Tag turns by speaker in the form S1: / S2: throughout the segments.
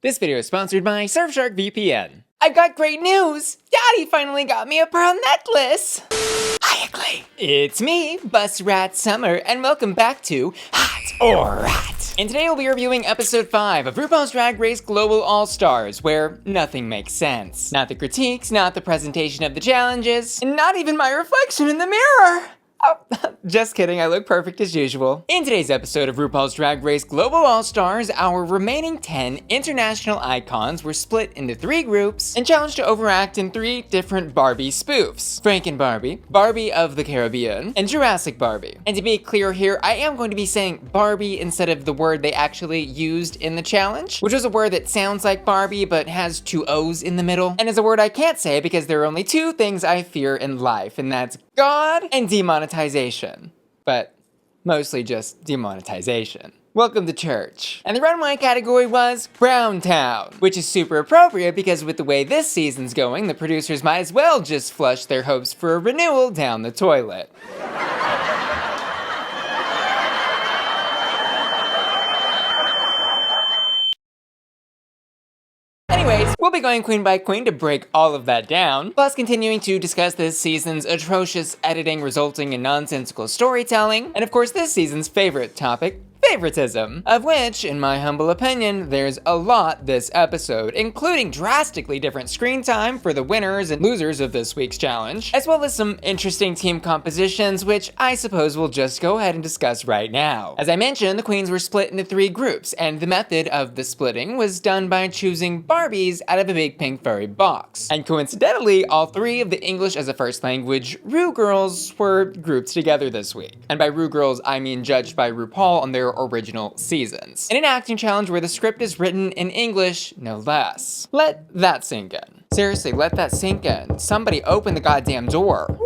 S1: This video is sponsored by Surfshark VPN. I've got great news! Daddy finally got me a pearl necklace! Hi, it's me, Bus Rat Summer, and welcome back to Hot or Rat. And today we'll be reviewing episode 5 of RuPaul's Drag Race Global All-Stars, where nothing makes sense. Not the critiques, not the presentation of the challenges, and not even my reflection in the mirror! Oh, just kidding, I look perfect as usual. In today's episode of RuPaul's Drag Race Global All-Stars, our remaining 10 international icons were split into 3 groups and challenged to overact in 3 different Barbie spoofs. FrankenBarbie, Barbie of the Caribbean, and Jurassic Barbie. And to be clear here, I am going to be saying Barbie instead of the word they actually used in the challenge, which is a word that sounds like Barbie but has 2 O's in the middle, and is a word I can't say because there are only 2 things I fear in life, and that's God and demonetization. But mostly just demonetization. Welcome to church. And the runway category was Brown Town, which is super appropriate because with the way this season's going, the producers might as well just flush their hopes for a renewal down the toilet. Anyways, we'll be going queen by queen to break all of that down, plus continuing to discuss this season's atrocious editing resulting in nonsensical storytelling, and of course this season's favorite topic, favoritism, of which, in my humble opinion, there's a lot this episode, including drastically different screen time for the winners and losers of this week's challenge, as well as some interesting team compositions, which I suppose we'll just go ahead and discuss right now. As I mentioned, the queens were split into 3 groups, and the method of the splitting was done by choosing Barbies out of a big pink furry box. And coincidentally, all 3 of the English as a first language Ru girls were grouped together this week. And by Ru girls, I mean judged by Rupaul on their original seasons. In an acting challenge where the script is written in English, no less. Let that sink in. Seriously, let that sink in. Somebody open the goddamn door.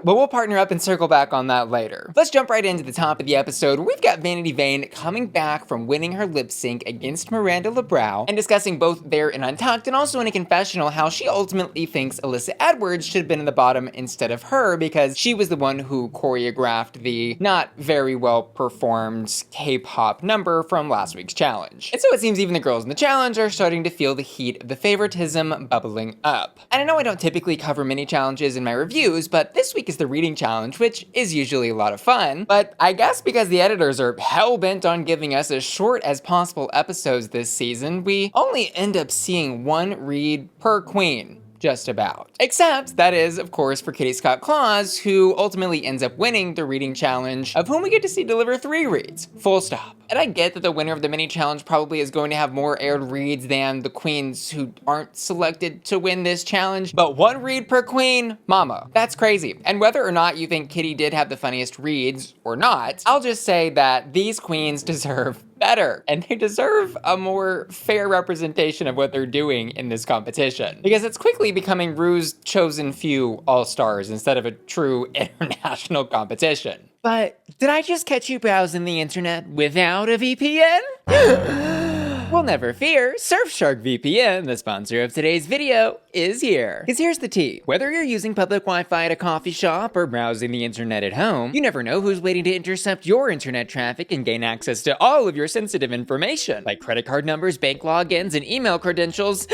S1: But we'll partner up and circle back on that later. Let's jump right into the top of the episode where we've got Vanity Vane coming back from winning her lip sync against Miranda Lebrao and discussing both there in Untucked and also in a confessional how she ultimately thinks Alyssa Edwards should have been in the bottom instead of her because she was the one who choreographed the not very well performed K-pop number from last week's challenge. And so it seems even the girls in the challenge are starting to feel the heat of the favoritism bubbling up. And I know I don't typically cover mini challenges in my reviews, but this week is the reading challenge, which is usually a lot of fun, but I guess because the editors are hell-bent on giving us as short as possible episodes this season, we only end up seeing 1 read per queen. Just about. Except, that is, of course, for Kitty Scott-Claus, who ultimately ends up winning the reading challenge, of whom we get to see deliver 3 reads. Full stop. And I get that the winner of the mini challenge probably is going to have more aired reads than the queens who aren't selected to win this challenge, but 1 read per queen? Mama. That's crazy. And whether or not you think Kitty did have the funniest reads or not, I'll just say that these queens deserve better, and they deserve a more fair representation of what they're doing in this competition. Because it's quickly becoming Ru's chosen few all-stars instead of a true international competition. But did I just catch you browsing the internet without a VPN? Well, never fear, Surfshark VPN, the sponsor of today's video, is here. Because here's the tea. Whether you're using public Wi-Fi at a coffee shop or browsing the internet at home, you never know who's waiting to intercept your internet traffic and gain access to all of your sensitive information, like credit card numbers, bank logins, and email credentials.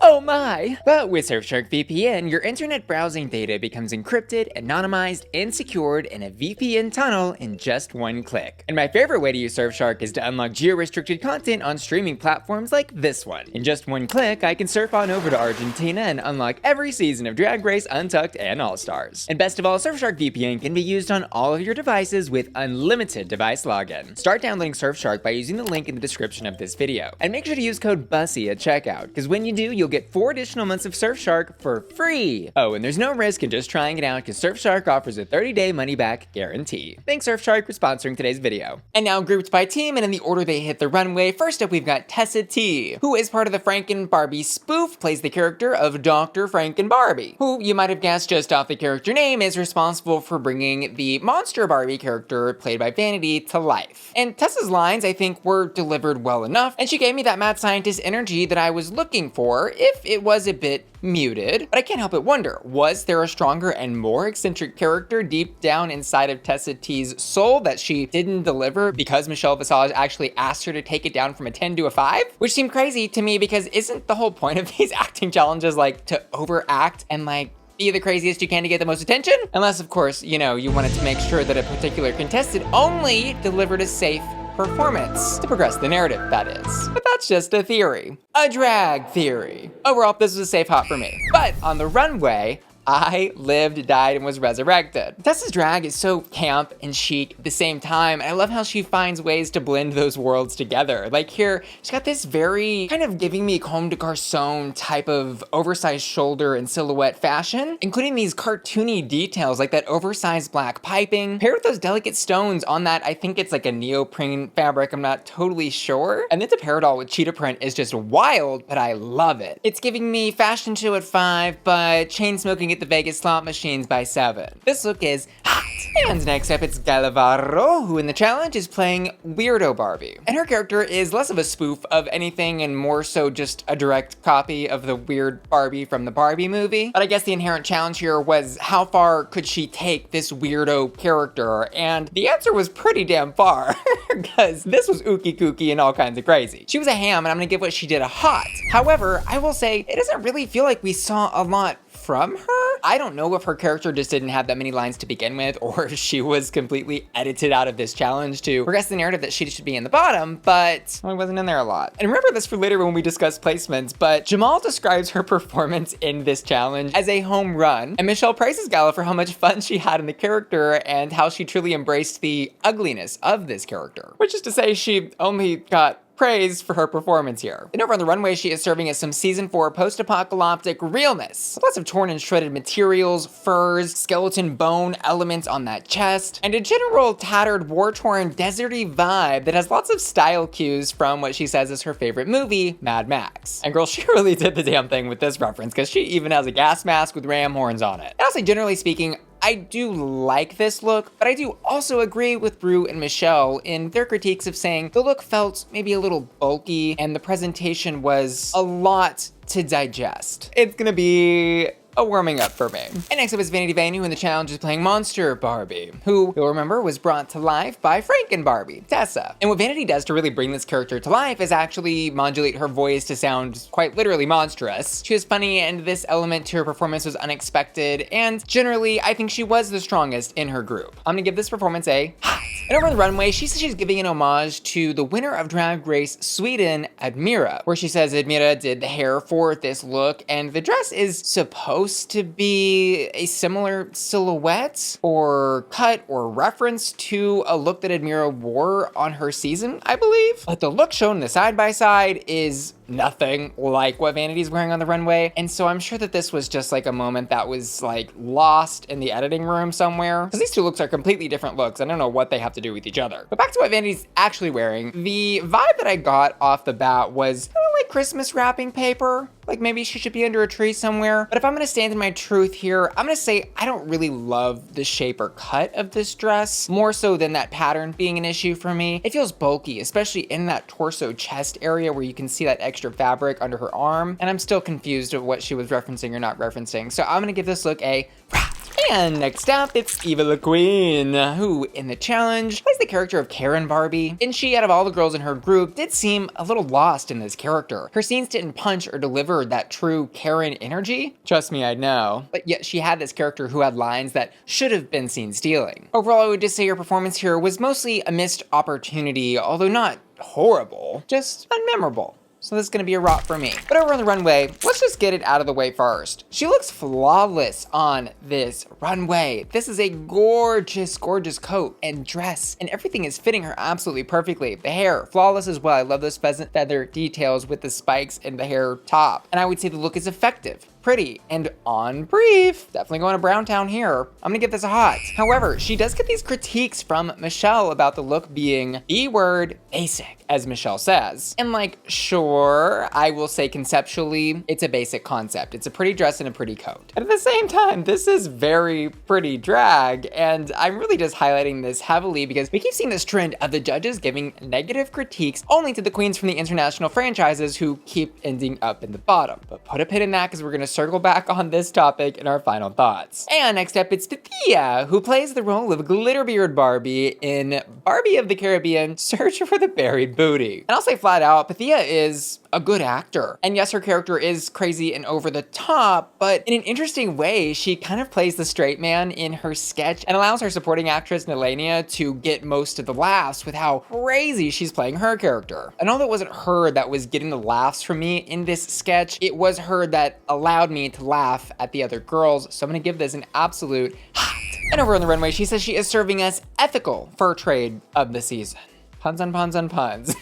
S1: Oh my! But with Surfshark VPN, your internet browsing data becomes encrypted, anonymized, and secured in a VPN tunnel in just 1 click. And my favorite way to use Surfshark is to unlock geo-restricted content on streaming platforms like this one. In just 1 click, I can surf on over to Argentina and unlock every season of Drag Race, Untucked, and All-Stars. And best of all, Surfshark VPN can be used on all of your devices with unlimited device login. Start downloading Surfshark by using the link in the description of this video. And make sure to use code BUSSY at checkout, because when you do, you'll get 4 additional months of Surfshark for free. Oh, and there's no risk in just trying it out, because Surfshark offers a 30-day money-back guarantee. Thanks Surfshark for sponsoring today's video. And now grouped by team and in the order they hit the runway, first up we've got Tessa T, who is part of the FrankenBarbie spoof, plays the character of Dr. FrankenBarbie, who you might have guessed just off the character name is responsible for bringing the monster Barbie character played by Vanity to life. And Tessa's lines, I think, were delivered well enough, and she gave me that mad scientist energy that I was looking for, if it was a bit muted. But I can't help but wonder, was there a stronger and more eccentric character deep down inside of Tessa T's soul that she didn't deliver because Michelle Visage actually asked her to take it down from a 10 to a 5? Which seemed crazy to me because isn't the whole point of these acting challenges like to overact and like be the craziest you can to get the most attention? Unless, of course, you know, you wanted to make sure that a particular contestant only delivered a safe performance to progress the narrative, that is. But that's just a theory. A drag theory. Overall, this was a safe hop for me. But on the runway, I lived, died, and was resurrected. Tessa's drag is so camp and chic at the same time, and I love how she finds ways to blend those worlds together. Like here, she's got this very kind of giving me Comme des Garçons type of oversized shoulder and silhouette fashion, including these cartoony details like that oversized black piping, paired with those delicate stones on that, I think it's like a neoprene fabric, I'm not totally sure. And then to pair it all with cheetah print is just wild, but I love it. It's giving me fashion show at 5, but chain smoking at the Vegas slot machines by 7. This look is hot. And next up, it's Gala Varo, who in the challenge is playing WeirdBarbie. And her character is less of a spoof of anything and more so just a direct copy of the WeirdBarbie from the Barbie movie. But I guess the inherent challenge here was how far could she take this weirdo character? And the answer was pretty damn far, because this was ookie kooky and all kinds of crazy. She was a ham, and I'm gonna give what she did a hot. However, I will say, it doesn't really feel like we saw a lot from her. I don't know if her character just didn't have that many lines to begin with, or if she was completely edited out of this challenge to progress the narrative that she should be in the bottom, but well, wasn't in there a lot. And remember this for later when we discuss placements, but Jamal describes her performance in this challenge as a home run, and Michelle praises Gala for how much fun she had in the character and how she truly embraced the ugliness of this character. Which is to say, she only got praise for her performance here. And over on the runway, she is serving as some season 4 post-apocalyptic realness. Lots of torn and shredded materials, furs, skeleton bone elements on that chest, and a general tattered, war-torn, deserty vibe that has lots of style cues from what she says is her favorite movie, Mad Max. And girl, she really did the damn thing with this reference, because she even has a gas mask with ram horns on it. And also, generally speaking, I do like this look, but I do also agree with Rue and Michelle in their critiques of saying the look felt maybe a little bulky and the presentation was a lot to digest. It's gonna be a warming up for me. And next up is Vanity Vane, who in the challenge is playing Monster Barbie, who you'll remember was brought to life by FrankenBarbie, Tessa. And what Vanity does to really bring this character to life is actually modulate her voice to sound quite literally monstrous. She was funny, and this element to her performance was unexpected, and generally, I think she was the strongest in her group. I'm gonna give this performance a hot. And over on the runway, she says she's giving an homage to the winner of Drag Race Sweden, Admira, where she says Admira did the hair for this look, and the dress is supposed to be a similar silhouette or cut or reference to a look that Admira wore on her season, I believe. But the look shown in the side-by-side is nothing like what Vanity's wearing on the runway, and so I'm sure that this was just like a moment that was like lost in the editing room somewhere, because these two looks are completely different looks. I don't know what they have to do with each other. But back to what Vanity's actually wearing, the vibe that I got off the bat was kind of like Christmas wrapping paper. Like maybe she should be under a tree somewhere. But if I'm gonna stand in my truth here, I'm gonna say I don't really love the shape or cut of this dress, more so than that pattern being an issue for me. It feels bulky, especially in that torso chest area where you can see that extra fabric under her arm. And I'm still confused of what she was referencing or not referencing. So I'm gonna give this look a wrap. And next up, it's Eva La Queen, who in the challenge plays the character of KarenBarbie. And she, out of all the girls in her group, did seem a little lost in this character. Her scenes didn't punch or deliver that true Karen energy. Trust me, I know. But yet she had this character who had lines that should have been seen stealing. Overall, I would just say her performance here was mostly a missed opportunity, although not horrible, just unmemorable. So this is gonna be a rot for me. But over on the runway, let's just get it out of the way first. She looks flawless on this runway. This is a gorgeous, gorgeous coat and dress, and everything is fitting her absolutely perfectly. The hair, flawless as well. I love those pheasant feather details with the spikes and the hair top. And I would say the look is effective. pretty and on brief. Definitely going to Browntown here. I'm gonna give this a hot. However, she does get these critiques from Michelle about the look being the word basic, as Michelle says. And like, sure, I will say conceptually, it's a basic concept. It's a pretty dress and a pretty coat. And at the same time, this is very pretty drag. And I'm really just highlighting this heavily because we keep seeing this trend of the judges giving negative critiques only to the queens from the international franchises who keep ending up in the bottom. But put a pin in that because we're gonna circle back on this topic in our final thoughts. And next up, it's Pythia, who plays the role of GlitterBeard Barbie in Barbie of the Caribbean, Search for the Buried Booty. And I'll say flat out, Pythia is a good actor. And yes, her character is crazy and over the top, but in an interesting way, she kind of plays the straight man in her sketch and allows her supporting actress Nehellenia to get most of the laughs with how crazy she's playing her character. And although it wasn't her that was getting the laughs from me in this sketch, it was her that allowed me to laugh at the other girls, so I'm gonna give this an absolute hot. And over on the runway, she says she is serving us ethical fur trade of the season. Puns on puns on puns.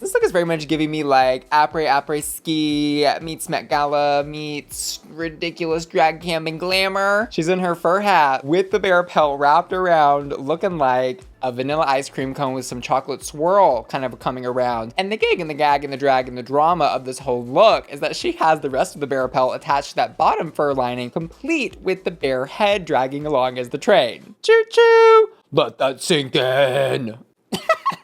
S1: This look is very much giving me like après ski meets Met Gala meets ridiculous drag camping glamour. She's in her fur hat with the bear pelt wrapped around, looking like a vanilla ice cream cone with some chocolate swirl kind of coming around. And the gig and the gag and the drag and the drama of this whole look is that she has the rest of the bear pelt attached to that bottom fur lining, complete with the bear head dragging along as the train. Choo choo! Let that sink in.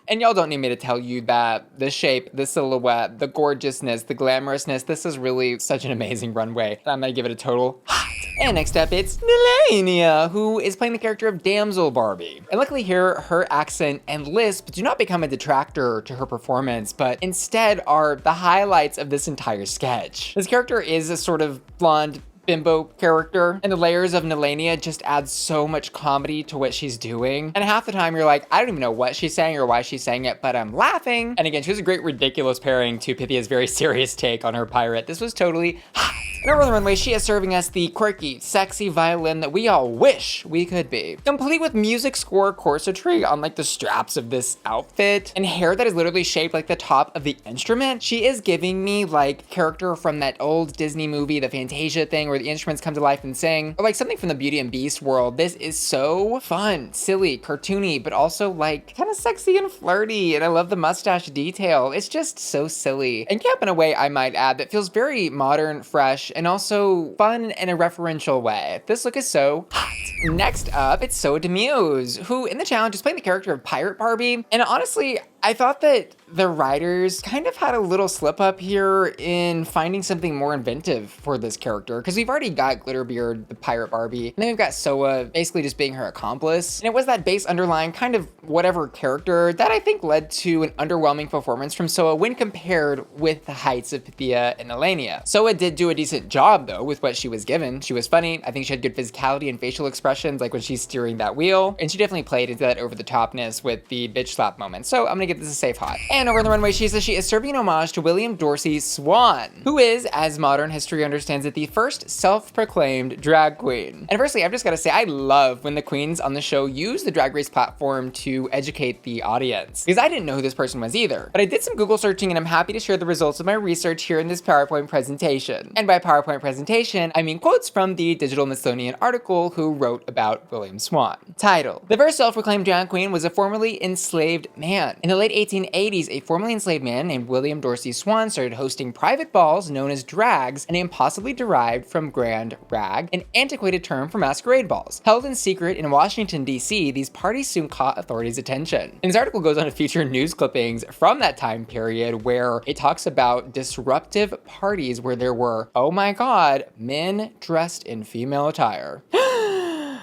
S1: And y'all don't need me to tell you that the shape, the silhouette, the gorgeousness, the glamorousness, this is really such an amazing runway. And I'm gonna give it a total hot. And next up, it's Nehellenia, who is playing the character of Damsel Barbie. And luckily here, her accent and lisp do not become a detractor to her performance, but instead are the highlights of this entire sketch. This character is a sort of blonde bimbo character, and the layers of Nehellenia just add so much comedy to what she's doing. And half the time you're like, I don't even know what she's saying or why she's saying it, but I'm laughing. And again, she was a great ridiculous pairing to Pythia's very serious take on her pirate. This was totally hot. And over on the runway, she is serving us the quirky, sexy violin that we all wish we could be. Complete with music score corsetry on like the straps of this outfit and hair that is literally shaped like the top of the instrument. She is giving me like character from that old Disney movie, the Fantasia thing, where the instruments come to life and sing, or like something from the Beauty and Beast world. This is so fun, silly, cartoony, but also like kind of sexy and flirty. And I love the mustache detail. It's just so silly and camp in a way, I might add, that feels very modern, fresh, and also fun in a referential way. This look is so hot. Next up, it's Muse, who in the challenge is playing the character of Pirate Barbie. And honestly, I thought that the writers kind of had a little slip up here in finding something more inventive for this character, because we've already got GlitterBeard, the Pirate Barbie, and then we've got Soa basically just being her accomplice. And it was that base underlying kind of whatever character that I think led to an underwhelming performance from Soa when compared with the heights of Pythia and Nehellenia. Soa did do a decent job though with what she was given. She was funny. I think she had good physicality and facial expressions, like when she's steering that wheel, and she definitely played into that over the topness with the bitch slap moment. So I'm gonna give this a safe hot. And over on the runway, she says she is serving an homage to William Dorsey Swan, who is, as modern history understands it, the first self-proclaimed drag queen. And firstly, I've just gotta say, I love when the queens on the show use the Drag Race platform to educate the audience, because I didn't know who this person was either. But I did some Google searching, and I'm happy to share the results of my research here in this PowerPoint presentation. And by PowerPoint presentation, I mean quotes from the Digital Smithsonian article who wrote about William Swan. Title: The first self-proclaimed drag queen was a formerly enslaved man. In the late 1880s, a formerly enslaved man named William Dorsey Swan started hosting private balls known as drags, a name possibly derived from grand rag, an antiquated term for masquerade balls. Held in secret in Washington, D.C., these parties soon caught authorities' attention. And this article goes on to feature news clippings from that time period where it talks about disruptive parties where there were, oh my god, men dressed in female attire.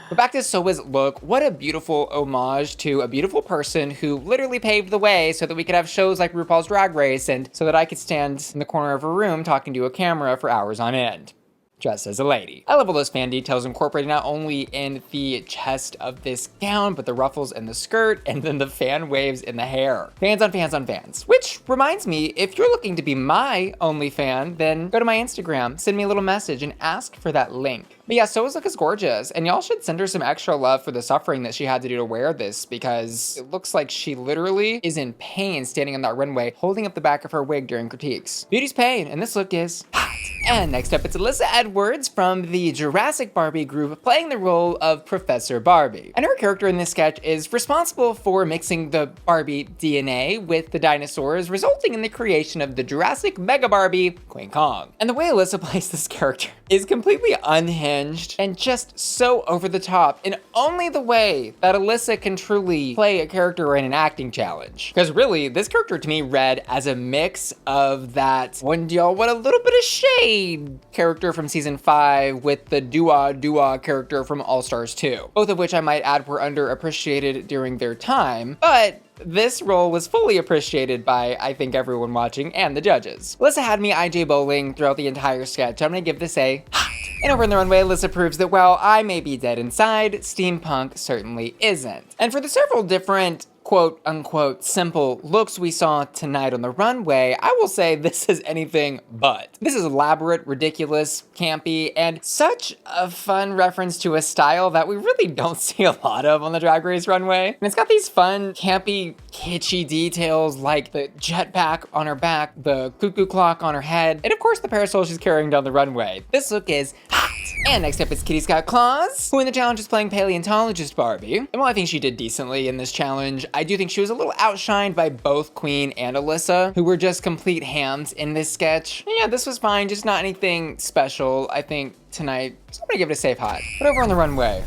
S1: But back to Soa's look, what a beautiful homage to a beautiful person who literally paved the way so that we could have shows like RuPaul's Drag Race, and so that I could stand in the corner of a room talking to a camera for hours on end, dressed as a lady. I love all those fan details incorporated not only in the chest of this gown, but the ruffles in the skirt, and then the fan waves in the hair. Fans on fans on fans. Which reminds me, if you're looking to be my only fan, then go to my Instagram, send me a little message, and ask for that link. But yeah, so is Likis gorgeous, and y'all should send her some extra love for the suffering that she had to do to wear this, because it looks like she literally is in pain standing on that runway, holding up the back of her wig during critiques. Beauty's pain, and this look is hot. And next up, it's Alyssa Edwards from the Jurassic Barbie group playing the role of Professor Barbie. And her character in this sketch is responsible for mixing the Barbie DNA with the dinosaurs, resulting in the creation of the Jurassic Mega Barbie, Queen Kong. And the way Alyssa plays this character is completely unhinged and just so over the top in only the way that Alyssa can truly play a character in an acting challenge. Because really, this character to me read as a mix of that "Wouldn't y'all want a little bit of shade" character from season 5 with the Dua character from All Stars 2. Both of which I might add were underappreciated during their time, but this role was fully appreciated by, I think, everyone watching and the judges. Alyssa had me IJ bowling throughout the entire sketch. I'm gonna give this a hot. And over in the runway, Alyssa proves that while I may be dead inside, steampunk certainly isn't. And for the several different quote unquote simple looks we saw tonight on the runway, I will say this is anything but. This is elaborate, ridiculous, campy, and such a fun reference to a style that we really don't see a lot of on the Drag Race runway. And it's got these fun, campy, kitschy details like the jetpack on her back, the cuckoo clock on her head, and of course the parasol she's carrying down the runway. This look is hot. And next up is Kitty Scott-Claus, who in the challenge is playing Palentologist Barbie. And while I think she did decently in this challenge, I do think she was a little outshined by both Kween and Alyssa, who were just complete hams in this sketch. And yeah, this was fine, just not anything special, I think, tonight. So I'm gonna give it a safe hot. But over on the runway,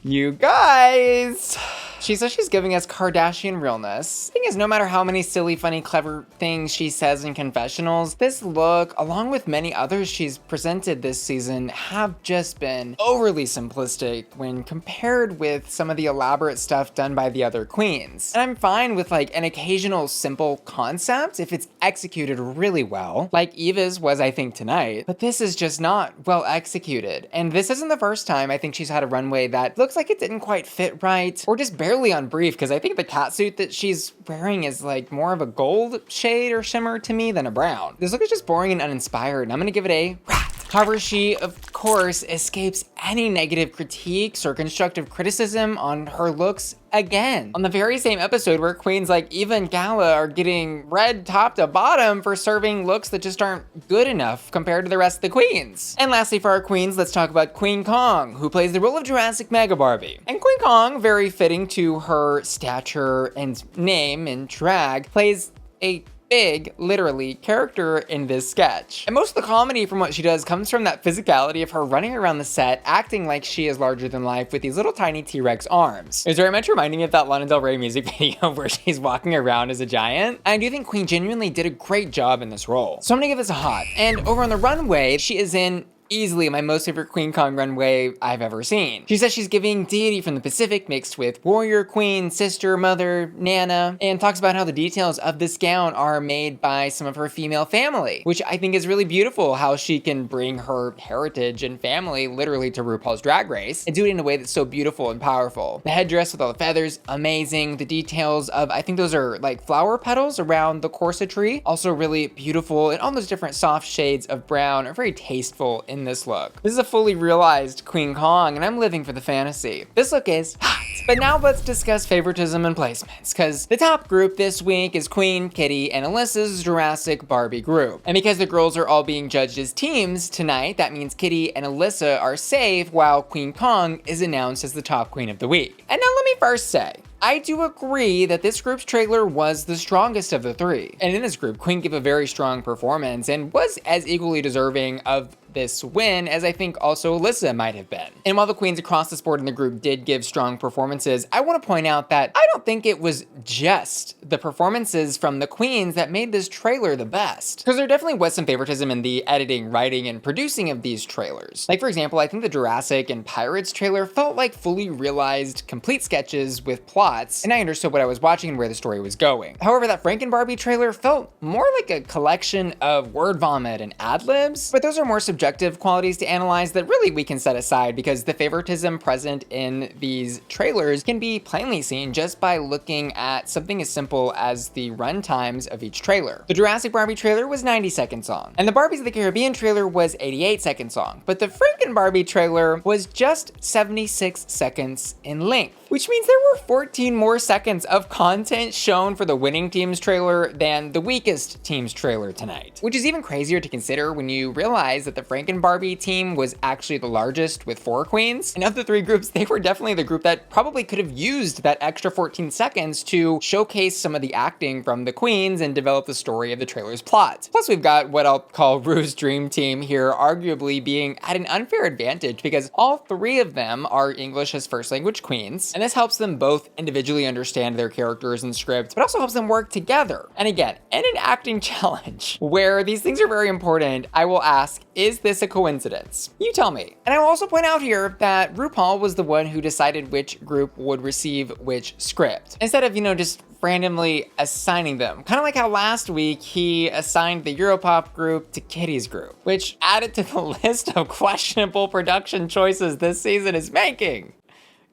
S1: you guys. She says she's giving us Kardashian realness. Thing is, no matter how many silly, funny, clever things she says in confessionals, this look, along with many others she's presented this season, have just been overly simplistic when compared with some of the elaborate stuff done by the other queens. And I'm fine with like an occasional simple concept if it's executed really well, like Eva's was, I think, tonight, but this is just not well executed. And this isn't the first time I think she's had a runway that looks like it didn't quite fit right, or just barely on brief, because I think the catsuit that she's wearing is like more of a gold shade or shimmer to me than a brown. This look is just boring and uninspired, and I'm gonna give it a rat. However, she, of course, escapes any negative critiques or constructive criticism on her looks again. On the very same episode where queens like Eva and Gala are getting red top to bottom for serving looks that just aren't good enough compared to the rest of the queens. And lastly, for our queens, let's talk about Queen Kong, who plays the role of Jurassic Mega Barbie. And Queen Kong, very fitting to her stature and name in drag, plays a big, literally, character in this sketch. And most of the comedy from what she does comes from that physicality of her running around the set, acting like she is larger than life with these little tiny T-Rex arms. It's very much reminding me of that Lana Del Rey music video where she's walking around as a giant. And I do think Queen genuinely did a great job in this role. So I'm gonna give this a hot. And over on the runway, she is in easily my most favorite Queen Kong runway I've ever seen. She says she's giving deity from the Pacific mixed with warrior, queen, sister, mother, nana, and talks about how the details of this gown are made by some of her female family, which I think is really beautiful, how she can bring her heritage and family literally to RuPaul's Drag Race and do it in a way that's so beautiful and powerful. The headdress with all the feathers, amazing. The details of, I think those are like flower petals around the corsetry, also really beautiful, and all those different soft shades of brown are very tasteful in this look. This is a fully realized Queen Kong, and I'm living for the fantasy. This look is hot. But now let's discuss favoritism and placements, because the top group this week is Queen, Kitty, and Alyssa's Jurassic Barbie group. And because the girls are all being judged as teams tonight, that means Kitty and Alyssa are safe, while Queen Kong is announced as the top queen of the week. And now let me first say, I do agree that this group's trailer was the strongest of the three. And in this group, Queen gave a very strong performance and was as equally deserving of this win as I think also Alyssa might have been. And while the queens across the board in the group did give strong performances, I want to point out that I don't think it was just the performances from the queens that made this trailer the best. Because there definitely was some favoritism in the editing, writing, and producing of these trailers. Like, for example, I think the Jurassic and Pirates trailer felt like fully realized, complete sketches with plots, and I understood what I was watching and where the story was going. However, that FrankenBarbie trailer felt more like a collection of word vomit and ad-libs, but those are more subjective subjective qualities to analyze that really we can set aside because the favoritism present in these trailers can be plainly seen just by looking at something as simple as the run times of each trailer. The Jurassic Barbie trailer was 90 seconds long, and the Barbies of the Caribbean trailer was 88 seconds long, but the FrankenBarbie trailer was just 76 seconds in length, which means there were 14 more seconds of content shown for the winning team's trailer than the weakest team's trailer tonight. Which is even crazier to consider when you realize that the FrankenBarbie team was actually the largest with 4 queens. And of the 3 groups, they were definitely the group that probably could have used that extra 14 seconds to showcase some of the acting from the queens and develop the story of the trailer's plot. Plus, we've got what I'll call Rue's dream team here, arguably being at an unfair advantage because all 3 of them are English as first language queens. And this helps them both individually understand their characters and scripts, but also helps them work together. And again, in an acting challenge where these things are very important, I will ask, is this a coincidence? You tell me. And I will also point out here that Rupaul was the one who decided which group would receive which script, instead of, just randomly assigning them. Kind of like how last week he assigned the Europop group to Kitty's group, which added to the list of questionable production choices this season is making.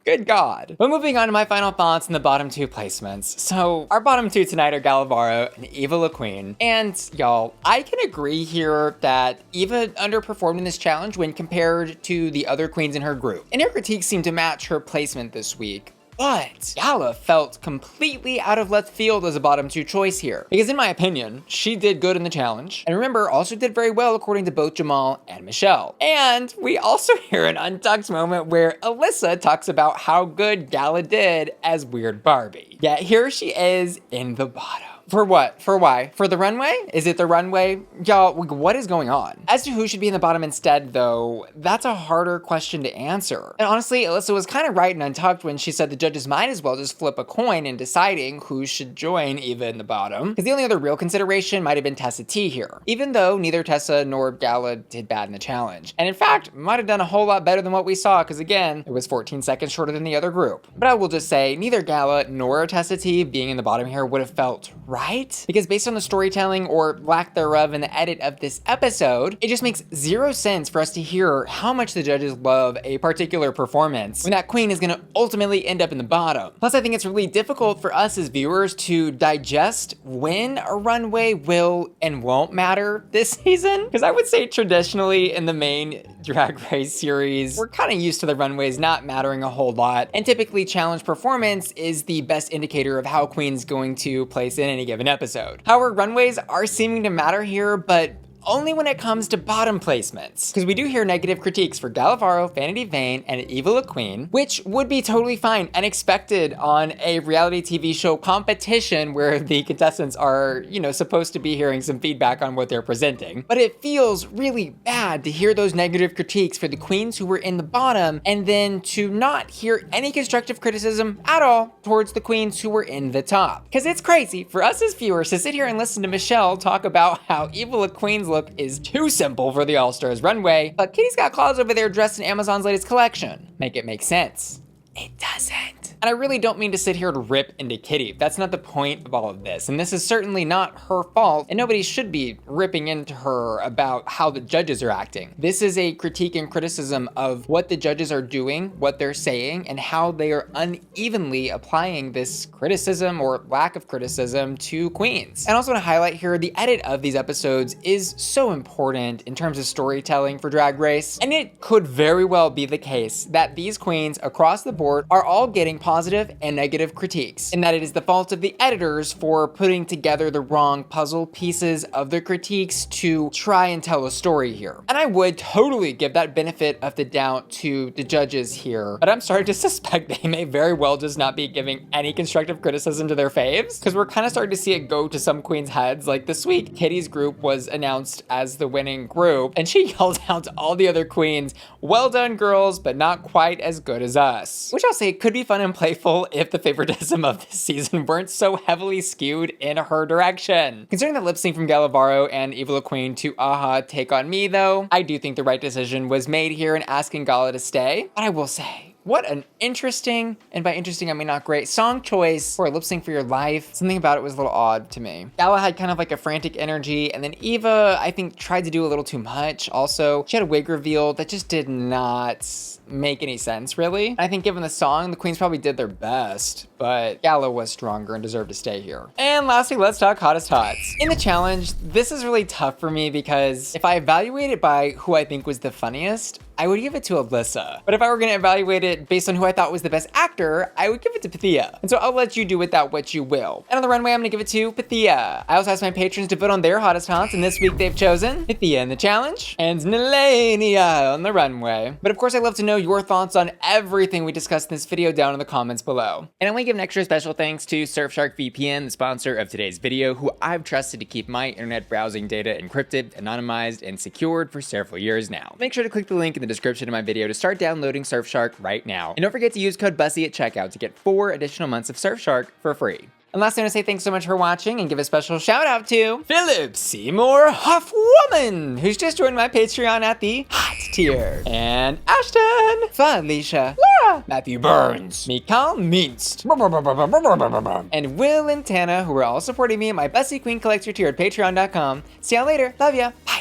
S1: Good God. But moving on to my final thoughts on the bottom 2 placements. So our bottom 2 tonight are Gala Varo and Eva La Queen. And y'all, I can agree here that Eva underperformed in this challenge when compared to the other queens in her group. And her critiques seem to match her placement this week. But Gala felt completely out of left field as a bottom 2 choice here. Because in my opinion, she did good in the challenge. And remember, also did very well according to both Jamal and Michelle. And we also hear an untucked moment where Alyssa talks about how good Gala did as WeirdBarbie. Yet here she is in the bottom. For what? For why? For the runway? Is it the runway? Y'all, what is going on? As to who should be in the bottom instead, though, that's a harder question to answer. And honestly, Alyssa was kind of right and untucked when she said the judges might as well just flip a coin in deciding who should join Eva in the bottom. Because the only other real consideration might have been Tessa T here, even though neither Tessa nor Gala did bad in the challenge. And in fact, might have done a whole lot better than what we saw, because again, it was 14 seconds shorter than the other group. But I will just say, neither Gala nor Tessa T being in the bottom here would have felt right, because based on the storytelling or lack thereof in the edit of this episode, it just makes 0 sense for us to hear how much the judges love a particular performance when that queen is going to ultimately end up in the bottom. Plus, I think it's really difficult for us as viewers to digest when a runway will and won't matter this season, because I would say traditionally in the main Drag Race series, we're kind of used to the runways not mattering a whole lot, and typically challenge performance is the best indicator of how a queen's going to place in any given episode. However, runways are seeming to matter here, but only when it comes to bottom placements. Because we do hear negative critiques for Gala Varo, Vanity Vane, and Eva La Queen, which would be totally fine and expected on a reality TV show competition where the contestants are, supposed to be hearing some feedback on what they're presenting. But it feels really bad to hear those negative critiques for the queens who were in the bottom, and then to not hear any constructive criticism at all towards the queens who were in the top. Because it's crazy for us as viewers to sit here and listen to Michelle talk about how Eva La Queen's look is too simple for the All-Stars runway, but Kitty's got claws over there dressed in Amazon's latest collection. Make it make sense. It doesn't. And I really don't mean to sit here to rip into Kitty. That's not the point of all of this. And this is certainly not her fault, and nobody should be ripping into her about how the judges are acting. This is a critique and criticism of what the judges are doing, what they're saying, and how they are unevenly applying this criticism or lack of criticism to queens. And I also want to highlight here, the edit of these episodes is so important in terms of storytelling for Drag Race. And it could very well be the case that these queens across the board are all getting positive and negative critiques, and that it is the fault of the editors for putting together the wrong puzzle pieces of the critiques to try and tell a story here. And I would totally give that benefit of the doubt to the judges here, but I'm starting to suspect they may very well just not be giving any constructive criticism to their faves, because we're kind of starting to see it go to some queens' heads. Like this week, Kitty's group was announced as the winning group, and she yelled out to all the other queens, "Well done, girls, but not quite as good as us." Which I'll say could be fun and playful if the favoritism of this season weren't so heavily skewed in her direction. Considering the lip sync from Gala Varo and Eva La Queen to Aha Take On Me though, I do think the right decision was made here in asking Gala to stay. But I will say, what an interesting, and by interesting I mean not great, song choice for a lip sync for your life. Something about it was a little odd to me. Gala had kind of like a frantic energy, and then Eva, I think, tried to do a little too much. Also, she had a wig reveal that just did not make any sense, really. I think given the song, the queens probably did their best, but Gala was stronger and deserved to stay here. And lastly, let's talk hottest hots. In the challenge, this is really tough for me because if I evaluate it by who I think was the funniest, I would give it to Alyssa. But if I were gonna evaluate it based on who I thought was the best actor, I would give it to Pythia. And so I'll let you do with that what you will. And on the runway, I'm gonna give it to Pythia. I also asked my patrons to vote on their hottest hots, and this week they've chosen Pythia in the challenge and Nehellenia on the runway. But of course, I'd love to know your thoughts on everything we discussed in this video down in the comments below. And I want to give an extra special thanks to Surfshark VPN, the sponsor of today's video, who I've trusted to keep my internet browsing data encrypted, anonymized, and secured for several years now. Make sure to click the link in the description of my video to start downloading Surfshark right now. And don't forget to use code BUSSY at checkout to get 4 additional months of Surfshark for free. And lastly, I want to say thanks so much for watching and give a special shout out to Philip Seymour Hoffwoman, who's just joined my Patreon at the hot tier, and Ashton, Felicia, Laura, Matthew Burns, Mikal Minst, and Will and Tana, who are all supporting me at my Bussy Queen Collector tier at patreon.com. See y'all later. Love ya. Bye.